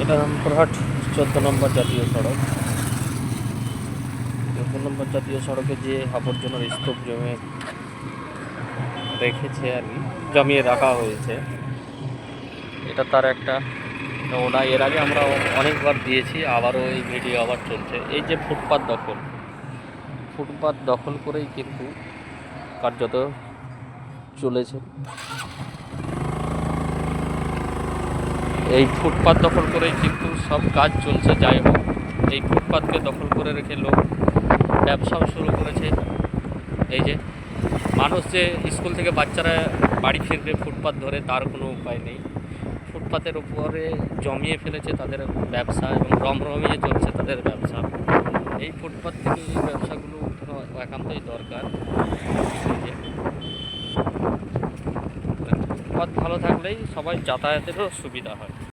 এটা রামপুরহাট 14 নম্বর জাতীয় সড়ক। 14 নম্বর জাতীয় সড়কে যে আবর্জনার স্তূপ রেখেছে আর কি, জমিয়ে রাখা হয়েছে, এটা তার একটা নমুনা। এর আগে আমরা অনেকবার দিয়েছি, আবারও এই ভিডিও আবার চলছে। এই যে ফুটপাত দখল করেই কিন্তু কার্যত চলেছে। এই ফুটপাত দখল করেই কিন্তু সব কাজ চলছে। যাই হোক, এই ফুটপাতকে দখল করে রেখে লোক ব্যবসাও শুরু করেছে। এই যে মানুষ যে স্কুল থেকে বাচ্চারা বাড়ি ফিরবে ফুটপাত ধরে, তার কোনো উপায় নেই। ফুটপাতের উপরে জমিয়ে ফেলেছে তাদের ব্যবসা এবং রমরমিয়ে চলছে তাদের ব্যবসা। এই ফুটপাত থেকে এই ব্যবসাগুলো উঠানো একান্তই দরকার। ফুটপাত ভালো থাকলেই সবাই যাতায়াতেরও সুবিধা হয়।